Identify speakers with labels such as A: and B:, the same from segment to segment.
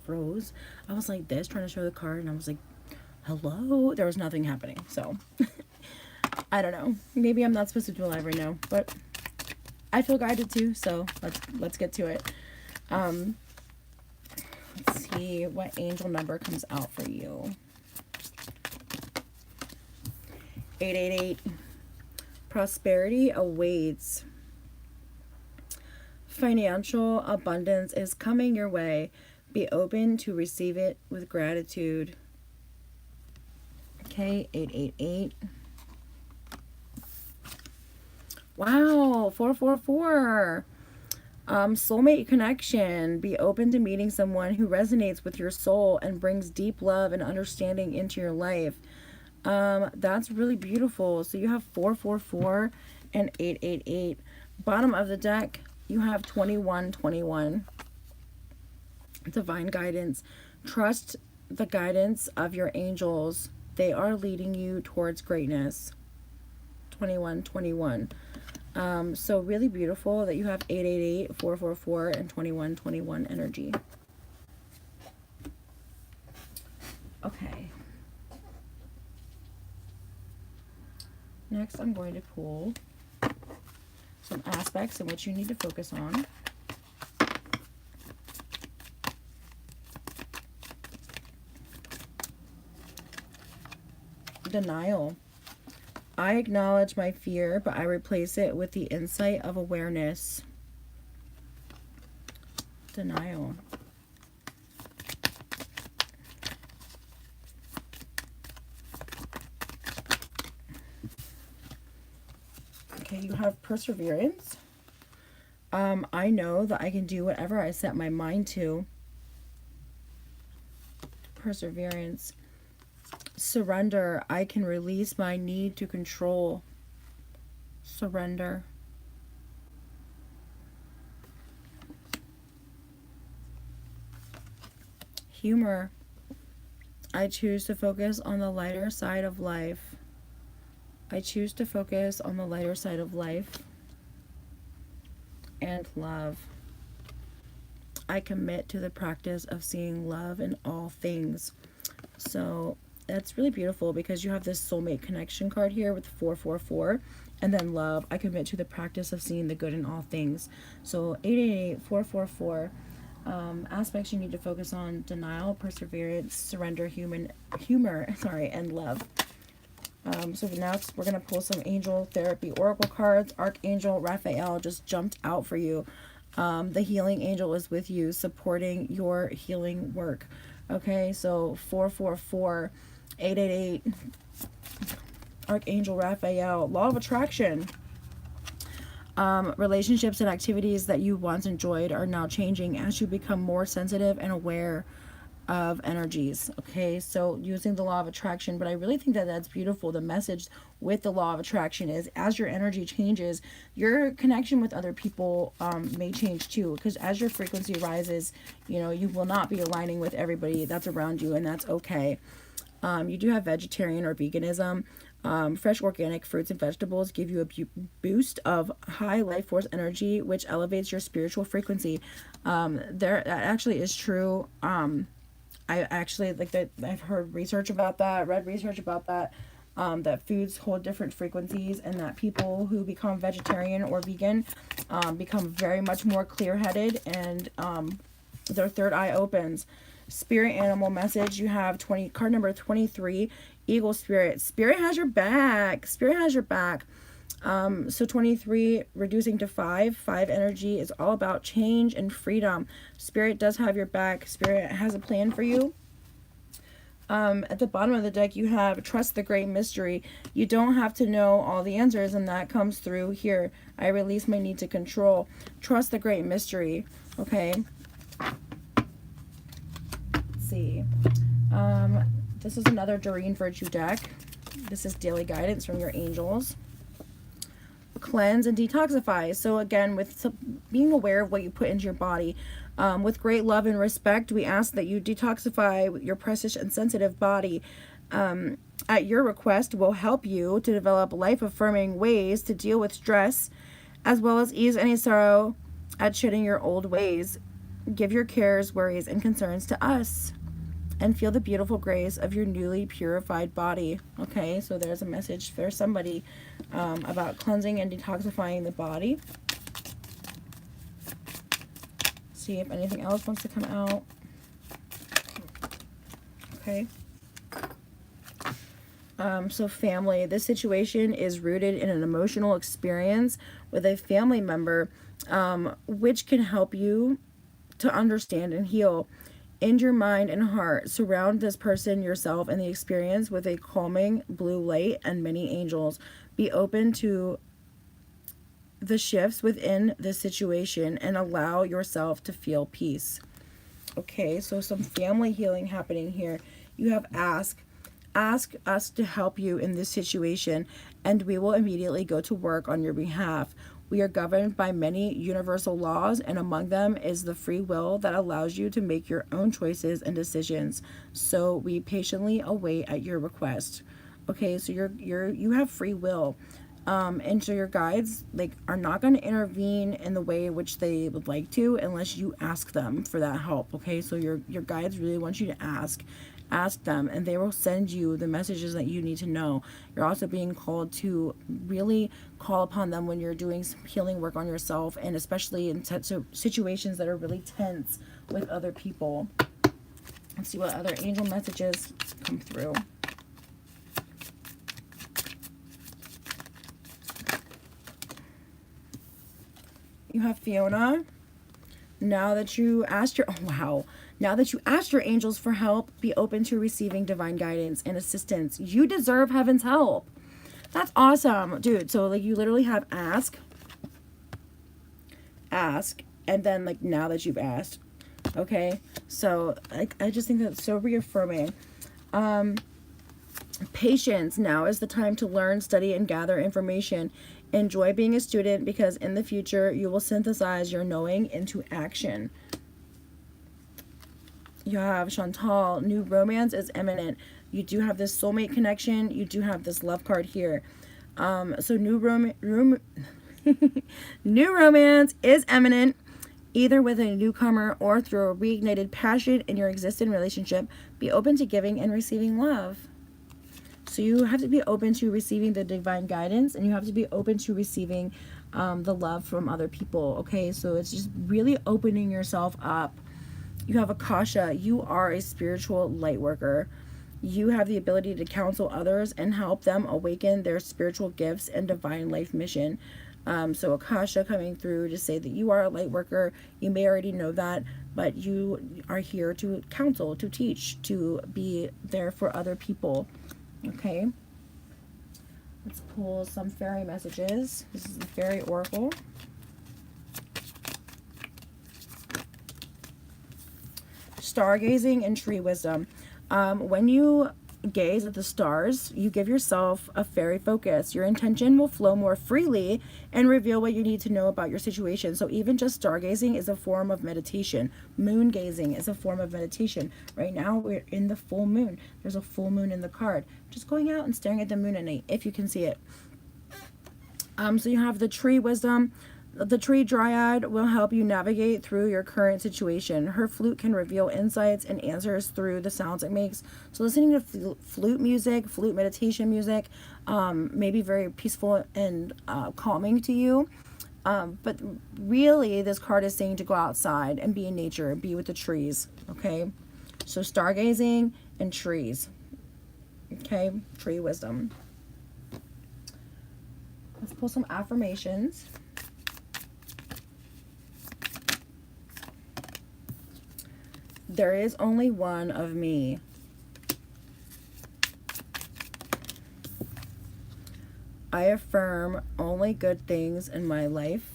A: froze. I was like this, trying to show the card, and I was like, hello? There was nothing happening. So, I don't know. Maybe I'm not supposed to do a live right now, but I feel guided to, so let's get to it. Let's see what angel number comes out for you. 888. Prosperity awaits. Financial abundance is coming your way. Be open to receive it with gratitude. Okay, 888. Wow, 444. Soulmate connection. Be open to meeting someone who resonates with your soul and brings deep love and understanding into your life. That's really beautiful. So you have 444 and 888. Bottom of the deck, you have 2121. Divine guidance. Trust the guidance of your angels. They are leading you towards greatness. 2121. So really beautiful that you have 888, 444, and 2121 energy. Okay. Next, I'm going to pull some aspects in which you need to focus on. Denial. I acknowledge my fear, but I replace it with the insight of awareness. Denial. Okay, you have perseverance. I know that I can do whatever I set my mind to. Perseverance. Surrender. I can release my need to control. Surrender. Humor. I choose to focus on the lighter side of life. I choose to focus on the lighter side of life. And love. I commit to the practice of seeing love in all things. So that's really beautiful because you have this soulmate connection card here with 444 and then love. I commit to the practice of seeing the good in all things. So 888, 444. Aspects you need to focus on: denial, perseverance, surrender, humor, and love. So next we're going to pull some angel therapy oracle cards. Archangel Raphael just jumped out for you. The healing angel is with you, supporting your healing work. Okay, so 444, 888, Archangel Raphael. Law of attraction. Relationships and activities that you once enjoyed are now changing as you become more sensitive and aware of energies. Okay, so using the law of attraction, but I really think that that's beautiful. The message with the law of attraction is as your energy changes, your connection with other people may change too, because as your frequency rises, you know, you will not be aligning with everybody that's around you, and that's okay. You do have vegetarian or veganism. Fresh organic fruits and vegetables give you a boost of high life force energy, which elevates your spiritual frequency. That actually is true. I actually like that. I've heard research about that, read research about that, that foods hold different frequencies, and that people who become vegetarian or vegan become very much more clear-headed, and their third eye opens. Spirit animal message. You have card number 23, Eagle Spirit. Spirit has your back. Spirit has your back. So 23 reducing to 5 energy is all about change and freedom. Spirit does have your back. Spirit has a plan for you. At the bottom of the deck you have trust the great mystery. You don't have to know all the answers, and that comes through here. I release my need to control. Trust the great mystery. Okay, let's see. This is another Doreen Virtue deck. This is daily guidance from your angels. Cleanse and detoxify. So again, with being aware of what you put into your body, with great love and respect, we ask that you detoxify your precious and sensitive body. At your request, will help you to develop life-affirming ways to deal with stress, as well as ease any sorrow at shedding your old ways. Give your cares, worries, and concerns to us, and feel the beautiful grace of your newly purified body. Okay, so there's a message for somebody about cleansing and detoxifying the body. See if anything else wants to come out. Okay. So family, this situation is rooted in an emotional experience with a family member, which can help you to understand and heal. In your mind and heart, surround this person, yourself, and the experience with a calming blue light and many angels. Be open to the shifts within this situation and allow yourself to feel peace. Okay, so some family healing happening here. You have ask us to help you in this situation, and we will immediately go to work on your behalf. We are governed by many universal laws, and among them is the free will that allows you to make your own choices and decisions. So we patiently await at your request. Okay, so you have free will. And so your guides are not going to intervene in the way in which they would like to unless you ask them for that help. Okay, so your guides really want you to ask them, and they will send you the messages that you need to know. You're also being called to really call upon them when you're doing some healing work on yourself, and especially in situations that are really tense with other people. Let's see what other angel messages come through. You have Fiona. Now that you asked your angels for help, be open to receiving divine guidance and assistance. You deserve heaven's help. That's awesome, dude. So you literally have ask, and then now that you've asked. Okay, so I just think that's so reaffirming. Patience. Now is the time to learn, study, and gather information. Enjoy being a student, because in the future you will synthesize your knowing into action. You have Chantal. New romance is imminent. You do have this soulmate connection. You do have this love card here. So new romance is imminent, either with a newcomer or through a reignited passion in your existing relationship. Be open to giving and receiving love. So you have to be open to receiving the divine guidance, and you have to be open to receiving the love from other people. Okay, so it's just really opening yourself up. You have Akasha. You are a spiritual light worker. You have the ability to counsel others and help them awaken their spiritual gifts and divine life mission. So Akasha coming through to say that you are a light worker. You may already know that, but you are here to counsel, to teach, to be there for other people. Okay, let's pull some fairy messages. This is the fairy oracle. Stargazing and tree wisdom. When you gaze at the stars, you give yourself a fairy focus. Your intention will flow more freely and reveal what you need to know about your situation. So even just stargazing is a form of meditation. Moon gazing is a form of meditation. Right now we're in the full moon. There's a full moon in the card. Just going out and staring at the moon at night, if you can see it. So you have the tree wisdom. The tree dryad will help you navigate through your current situation. Her flute can reveal insights and answers through the sounds it makes. So listening to flute music, flute meditation music, may be very peaceful and calming to you. But really, this card is saying to go outside and be in nature and be with the trees. Okay, so stargazing and trees. Okay, tree wisdom. Let's pull some affirmations. There is only one of me. I affirm only good things in my life.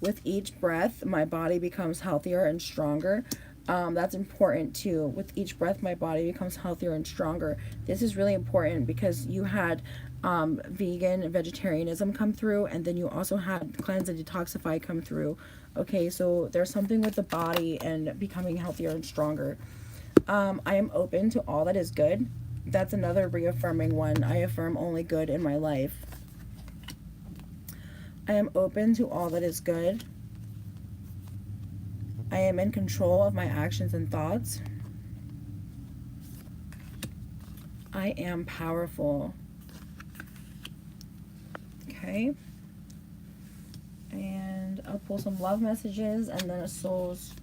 A: With each breath, my body becomes healthier and stronger. That's important too. With each breath, my body becomes healthier and stronger. This is really important because you had vegan and vegetarianism come through, and then you also had cleanse and detoxify come through. Okay, so there's something with the body and becoming healthier and stronger. I am open to all that is good. That's another reaffirming one. I affirm only good in my life. I am open to all that is good. I am in control of my actions and thoughts. I am powerful. Okay. And I'll pull some love messages and then a soul's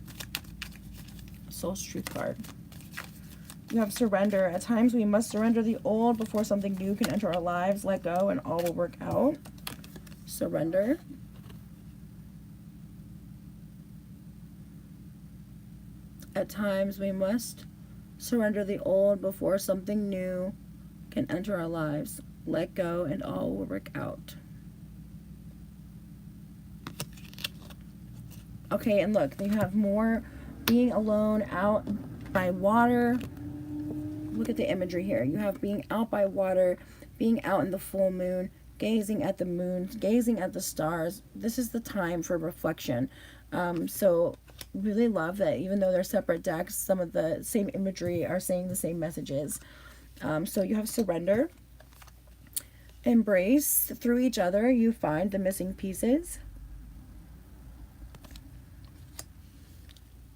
A: truth card. You have surrender. At times we must surrender the old before something new can enter our lives. Let go and all will work out. Surrender. At times we must surrender the old before something new can enter our lives. Let go and all will work out. Okay, and look, you have more being alone out by water. Look at the imagery here. You have being out by water, being out in the full moon, gazing at the moon, gazing at the stars. This is the time for reflection. So really love that even though they're separate decks, some of the same imagery are saying the same messages. So you have surrender, embrace. Through each other, you find the missing pieces.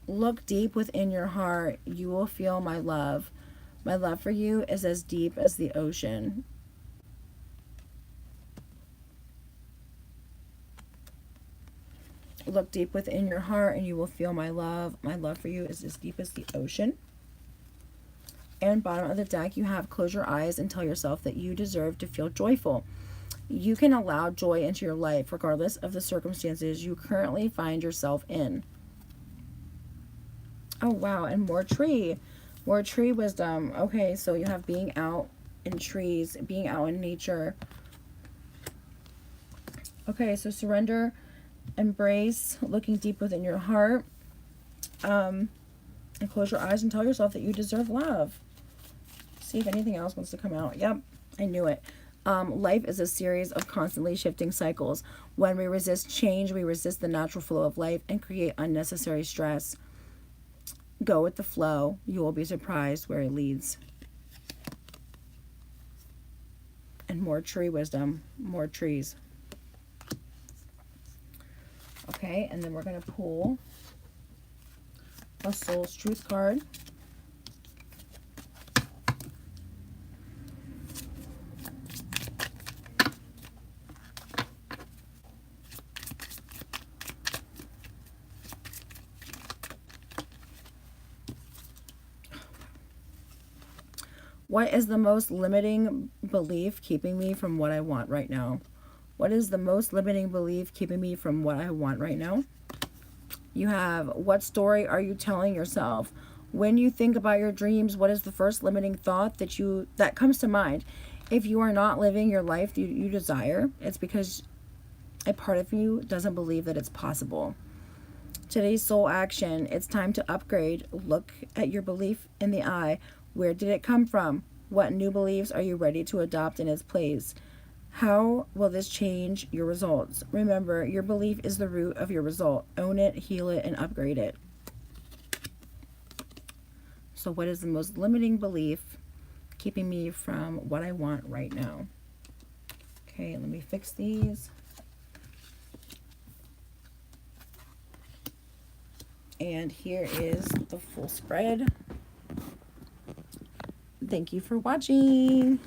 A: Look deep within your heart. You will feel my love. My love for you is as deep as the ocean. Look deep within your heart and you will feel my love. My love for you is as deep as the ocean. And bottom of the deck, you have close your eyes and tell yourself that you deserve to feel joyful. You can allow joy into your life regardless of the circumstances you currently find yourself in. Oh, wow. And more tree. More tree wisdom. Okay, so you have being out in trees, being out in nature. Okay, so surrender, embrace, looking deep within your heart. And close your eyes and tell yourself that you deserve love. See if anything else wants to come out. Yep, I knew it. Life is a series of constantly shifting cycles. When we resist change, we resist the natural flow of life and create unnecessary stress. Go with the flow. You will be surprised where it leads. And more tree wisdom, more trees. Okay, and then we're going to pull a soul's truth card. What is the most limiting belief keeping me from what I want right now? What is the most limiting belief keeping me from what I want right now? You have, what story are you telling yourself? When you think about your dreams, what is the first limiting thought that comes to mind? If you are not living your life you desire, it's because a part of you doesn't believe that it's possible. Today's soul action, it's time to upgrade. Look at your belief in the eye. Where did it come from? What new beliefs are you ready to adopt in its place? How will this change your results? Remember, your belief is the root of your result. Own it, heal it, and upgrade it. So what is the most limiting belief keeping me from what I want right now? Okay, let me fix these. And here is the full spread. Thank you for watching.